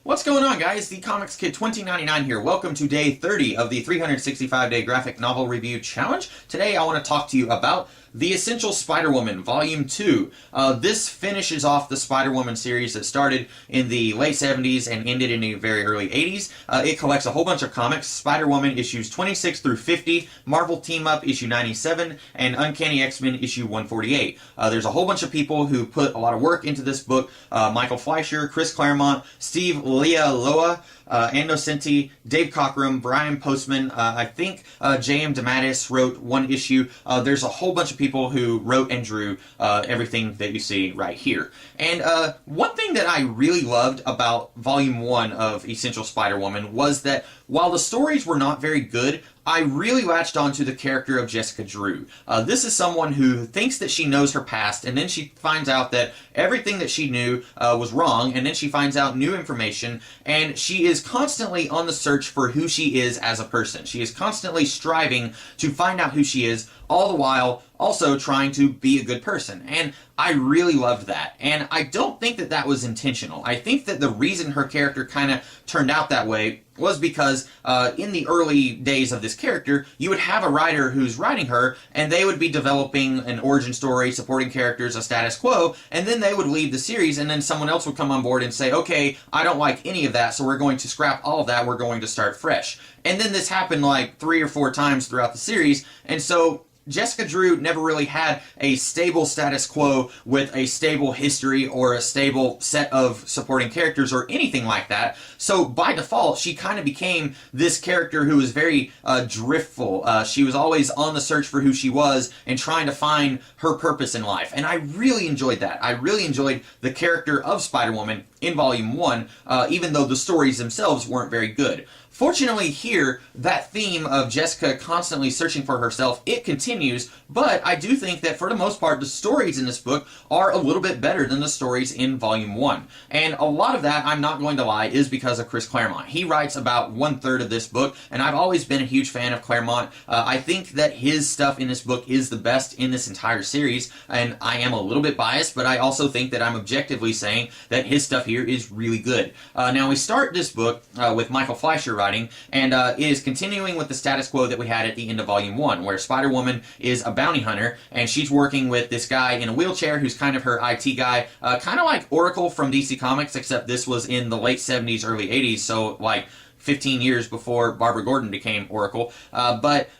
What's going on, guys? The Comics Kid 2099 here. Welcome to day 30 of the 365-day graphic novel review challenge. Today I want to talk to you about The Essential Spider-Woman, Volume 2. This finishes off the Spider-Woman series that started in the late 70s and ended in the very early 80s. It collects a whole bunch of comics: Spider-Woman issues 26 through 50, Marvel Team Up issue 97, and Uncanny X-Men issue 148. There's a whole bunch of people who put a lot of work into this book. Michael Fleischer, Chris Claremont, Steve Leialoha, Ann Nocenti, Dave Cockrum, Brian Postman, I think J.M. DeMatteis wrote one issue. There's a whole bunch of people who wrote and drew everything that you see right here. And one thing that I really loved about Volume 1 of Essential Spider-Woman was that while the stories were not very good, I really latched onto the character of Jessica Drew. This is someone who thinks that she knows her past, and then she finds out that everything that she knew was wrong, and then she finds out new information, and she is constantly on the search for who she is as a person. She is constantly striving to find out who she is, all the while also trying to be a good person. And I really loved that. And I don't think that that was intentional. I think that the reason her character kind of turned out that way was because in the early days of this character, you would have a writer who's writing her, and they would be developing an origin story, supporting characters, a status quo, and then they would leave the series, and then someone else would come on board and say, okay, I don't like any of that, so we're going to scrap all of that, we're going to start fresh. And then this happened like 3 or 4 times throughout the series, and so Jessica Drew never really had a stable status quo with a stable history or a stable set of supporting characters or anything like that. So by default, she kind of became this character who was very driftful. She was always on the search for who she was and trying to find her purpose in life. And I really enjoyed that. I really enjoyed the character of Spider-Woman in Volume 1, even though the stories themselves weren't very good. Fortunately here, that theme of Jessica constantly searching for herself, it continues, but I do think that for the most part, the stories in this book are a little bit better than the stories in Volume 1. And a lot of that, I'm not going to lie, is because of Chris Claremont. He writes about 1/3 of this book, and I've always been a huge fan of Claremont. I think that his stuff in this book is the best in this entire series, and I am a little bit biased, but I also think that I'm objectively saying that his stuff here is really good. Now we start this book with Michael Fleischer writing, and is continuing with the status quo that we had at the end of Volume 1, where Spider-Woman is a bounty hunter, and she's working with this guy in a wheelchair who's kind of her IT guy, kind of like Oracle from DC Comics, except this was in the late 70s, early 80s, so like 15 years before Barbara Gordon became Oracle. But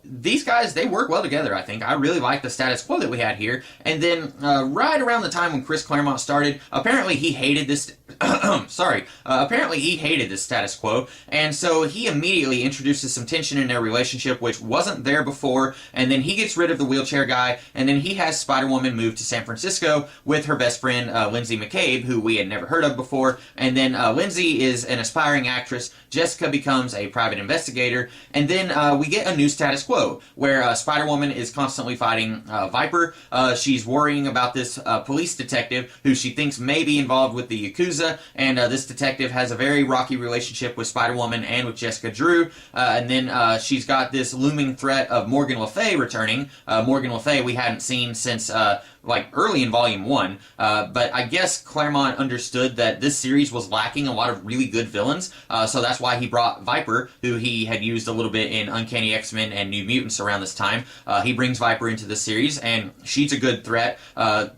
these guys, they work well together, I think. I really like the status quo that we had here. And then right around the time when Chris Claremont started, apparently he hated this... apparently he hated this status quo, and so he immediately introduces some tension in their relationship, which wasn't there before, and then he gets rid of the wheelchair guy, and then he has Spider-Woman move to San Francisco with her best friend, Lindsay McCabe, who we had never heard of before, and then Lindsay is an aspiring actress, Jessica becomes a private investigator, and then we get a new status quo, where Spider-Woman is constantly fighting Viper. She's worrying about this police detective who she thinks may be involved with the Yakuza, and this detective has a very rocky relationship with Spider-Woman and with Jessica Drew, and then she's got this looming threat of Morgan Le Fay returning. Morgan Le Fay we hadn't seen since like early in Volume 1, but I guess Claremont understood that this series was lacking a lot of really good villains, so that's why he brought Viper, who he had used a little bit in Uncanny X-Men and New Mutants around this time. He brings Viper into the series, and she's a good threat.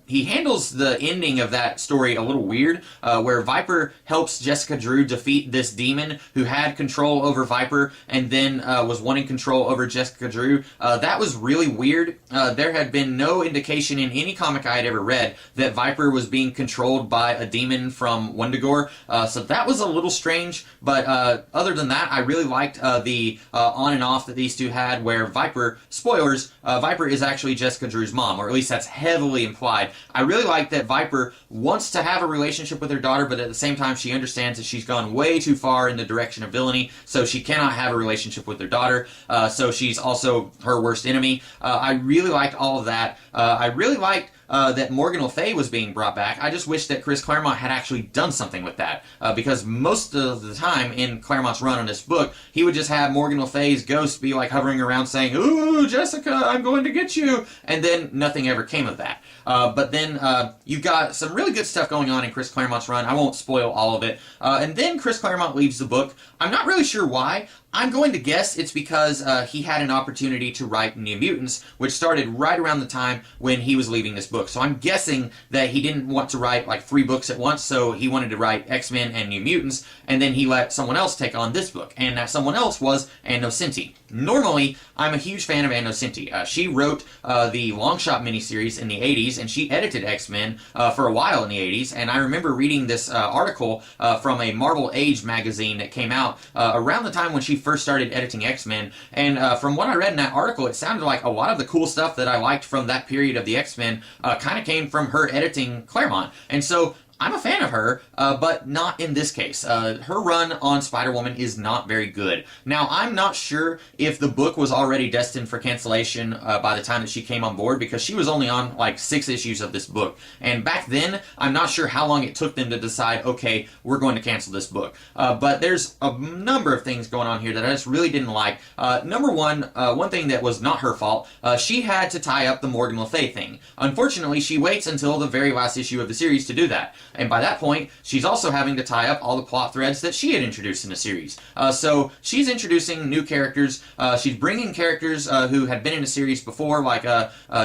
He handles the ending of that story a little weird, where Viper helps Jessica Drew defeat this demon who had control over Viper and then was wanting control over Jessica Drew. That was really weird. There had been no indication in any comic I had ever read that Viper was being controlled by a demon from Wendigo, so that was a little strange, but other than that, I really liked the on and off that these two had, where Viper, spoilers, Viper is actually Jessica Drew's mom, or at least that's heavily implied. I really like that Viper wants to have a relationship with her daughter, but at the same time she understands that she's gone way too far in the direction of villainy, so she cannot have a relationship with her daughter, so she's also her worst enemy. I really liked all of that. I really liked that Morgan Le Fay was being brought back, I just wish that Chris Claremont had actually done something with that. Because most of the time in Claremont's run on this book, he would just have Morgan Le Fay's ghost be like hovering around saying, "Ooh, Jessica, I'm going to get you," and then nothing ever came of that. But then you've got some really good stuff going on in Chris Claremont's run. I won't spoil all of it. And then Chris Claremont leaves the book. I'm not really sure why. I'm going to guess it's because he had an opportunity to write New Mutants, which started right around the time when he was leaving this book. So I'm guessing that he didn't want to write like 3 books at once, so he wanted to write X-Men and New Mutants, and then he let someone else take on this book. And that someone else was Ann Nocenti. Normally, I'm a huge fan of Ann Nocenti. She wrote the Longshot miniseries in the 80s, and she edited X-Men for a while in the 80s. And I remember reading this article from a Marvel Age magazine that came out around the time when she first started editing X-Men. And from what I read in that article, it sounded like a lot of the cool stuff that I liked from that period of the X-Men kind of came from her editing Claremont. And so I'm a fan of her, but not in this case. Her run on Spider-Woman is not very good. Now, I'm not sure if the book was already destined for cancellation by the time that she came on board, because she was only on like 6 issues of this book. And back then, I'm not sure how long it took them to decide, okay, we're going to cancel this book. But there's a number of things going on here that I just really didn't like. Number one, one thing that was not her fault, she had to tie up the Morgan Le Fay thing. Unfortunately, she waits until the very last issue of the series to do that. And by that point, she's also having to tie up all the plot threads that she had introduced in the series. So she's introducing new characters. She's bringing characters who had been in the series before, like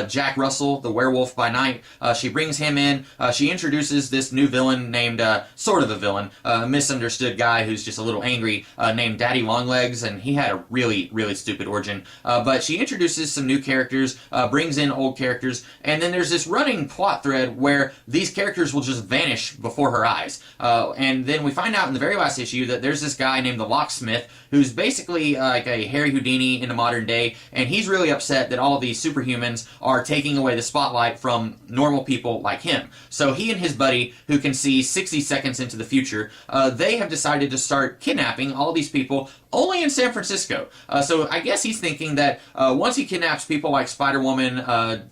Jack Russell, the Werewolf by Night. She brings him in. She introduces this new villain named, sort of a villain, a misunderstood guy who's just a little angry, named Daddy Longlegs, and he had a really, really stupid origin. But she introduces some new characters, brings in old characters, and then there's this running plot thread where these characters will just vanish before her eyes. And then we find out in the very last issue that there's this guy named the Locksmith who's basically like a Harry Houdini in the modern day, and he's really upset that all of these superhumans are taking away the spotlight from normal people like him. So he and his buddy, who can see 60 seconds into the future, they have decided to start kidnapping all these people only in San Francisco. So I guess he's thinking that once he kidnaps people like Spider-Woman,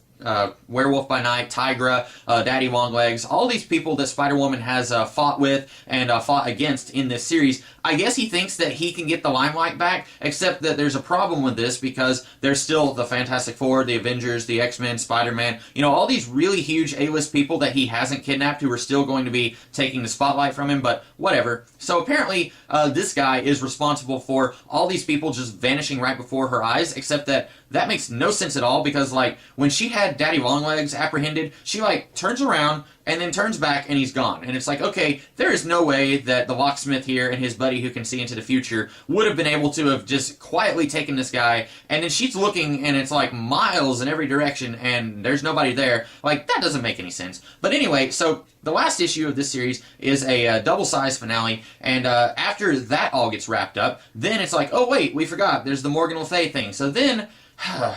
Werewolf by Night, Tigra, Daddy Longlegs, all these people that Spider-Woman has fought with and fought against in this series, I guess he thinks that he can get the limelight back, except that there's a problem with this because there's still the Fantastic Four, the Avengers, the X-Men, Spider-Man, you know, all these really huge A-list people that he hasn't kidnapped who are still going to be taking the spotlight from him, but whatever. So apparently this guy is responsible for all these people just vanishing right before her eyes, except that makes no sense at all, because like when she had Daddy Longlegs apprehended, she like turns around and then turns back and he's gone. And it's like, okay, there is no way that the Locksmith here and his buddy who can see into the future would have been able to have just quietly taken this guy, and then she's looking and it's like miles in every direction and there's nobody there. Like, that doesn't make any sense. But anyway, so the last issue of this series is a double-sized finale, and after that all gets wrapped up, then it's like, oh wait, we forgot, there's the Morgan Le Fay thing. So then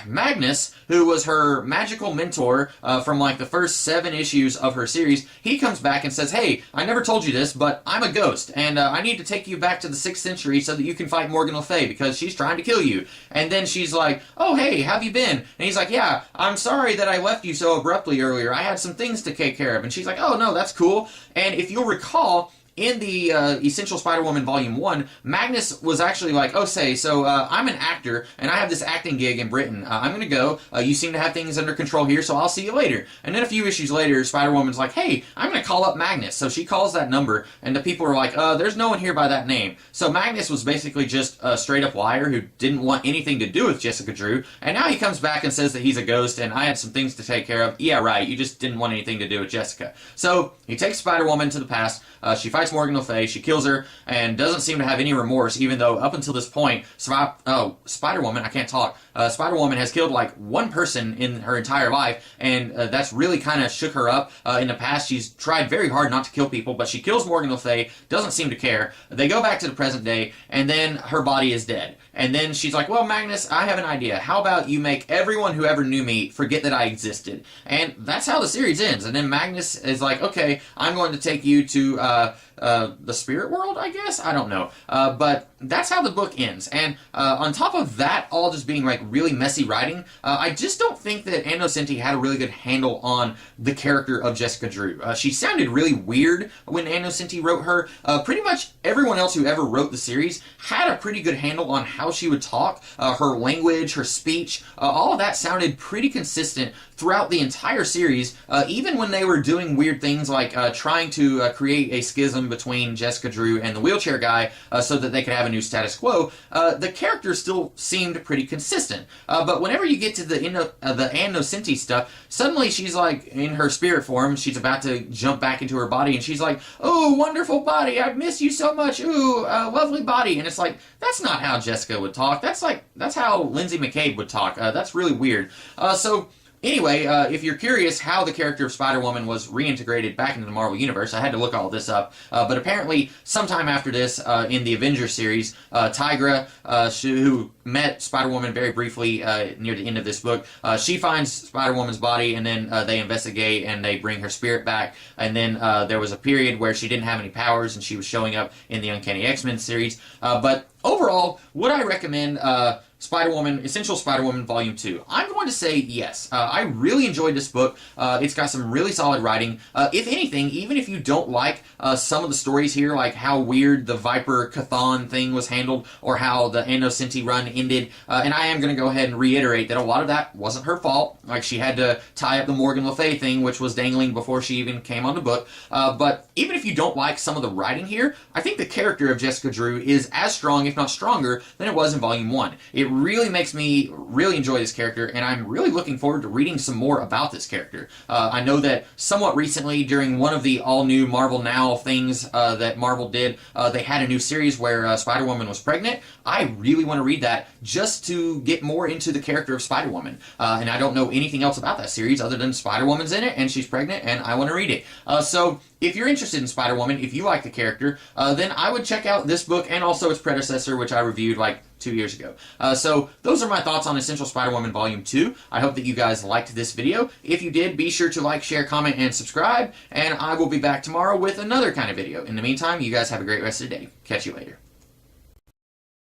Magnus, who was her magical mentor from like the first 7 issues of her series, he comes back and says, hey, I never told you this, but I'm a ghost, and I need to take you back to the 6th century so that you can fight Morgan Le Fay because she's trying to kill you. And then she's like, oh, hey, how have you been? And he's like, yeah, I'm sorry that I left you so abruptly earlier. I had some things to take care of. And she's like, oh, no, that's cool. And if you'll recall, in the Essential Spider-Woman Volume 1, Magnus was actually like, oh, say, so I'm an actor, and I have this acting gig in Britain. I'm going to go. You seem to have things under control here, so I'll see you later. And then a few issues later, Spider-Woman's like, hey, I'm going to call up Magnus. So she calls that number, and the people are like, there's no one here by that name. So Magnus was basically just a straight-up liar who didn't want anything to do with Jessica Drew, and now he comes back and says that he's a ghost, and I had some things to take care of. Yeah, right, you just didn't want anything to do with Jessica. So he takes Spider-Woman to the past. She fights Morgan Le Fay, she kills her, and doesn't seem to have any remorse, even though up until this point, Spider-Woman, I can't talk, Spider-Woman has killed like 1 person in her entire life, and that's really kind of shook her up. In the past, she's tried very hard not to kill people, but she kills Morgan Le Fay, doesn't seem to care. They go back to the present day, and then her body is dead. And then she's like, well, Magnus, I have an idea. How about you make everyone who ever knew me forget that I existed? And that's how the series ends. And then Magnus is like, okay, I'm going to take you to the spirit world, I guess? I don't know. But that's how the book ends. And on top of that all just being like really messy writing. I just don't think that Ann Nocenti had a really good handle on the character of Jessica Drew. She sounded really weird when Ann Nocenti wrote her. Pretty much everyone else who ever wrote the series had a pretty good handle on how she would talk, her language, her speech. All of that sounded pretty consistent throughout the entire series, even when they were doing weird things like trying to create a schism between Jessica Drew and the wheelchair guy so that they could have a new status quo. The character still seemed pretty consistent. But whenever you get to the Ann Nocenti stuff, suddenly she's like in her spirit form, she's about to jump back into her body, and she's like, "Oh, wonderful body, I miss you so much, ooh, lovely body." And it's like, that's not how Jessica would talk. That's how Lindsay McCabe would talk. That's really weird. Anyway, if you're curious how the character of Spider-Woman was reintegrated back into the Marvel Universe, I had to look all this up. But apparently, sometime after this, in the Avengers series, Tigra, who met Spider-Woman very briefly near the end of this book, she finds Spider-Woman's body, and then they investigate, and they bring her spirit back. And then there was a period where she didn't have any powers, and she was showing up in the Uncanny X-Men series. But overall, would I recommend Spider-Woman, Essential Spider-Woman Volume 2? I'm going to say yes. I really enjoyed this book. It's got some really solid writing. If anything, even if you don't like some of the stories here, like how weird the Viper Chthon thing was handled, or how the Ann Nocenti run ended, and I am going to go ahead and reiterate that a lot of that wasn't her fault. Like, she had to tie up the Morgan Le Fay thing, which was dangling before she even came on the book. But even if you don't like some of the writing here, I think the character of Jessica Drew is as strong, if not stronger, than it was in Volume 1. It really makes me really enjoy this character, and I'm really looking forward to reading some more about this character. I know that somewhat recently, during one of the all-new Marvel Now things that Marvel did, they had a new series where Spider-Woman was pregnant. I really want to read that just to get more into the character of Spider-Woman. And I don't know anything else about that series other than Spider-Woman's in it, and she's pregnant, and I want to read it. So if you're interested in Spider-Woman, if you like the character, then I would check out this book and also its predecessor, which I reviewed like 2 years ago. So those are my thoughts on Essential Spider-Woman Volume 2. I hope that you guys liked this video. If you did, be sure to like, share, comment, and subscribe, and I will be back tomorrow with another kind of video. In the meantime, you guys have a great rest of the day. Catch you later.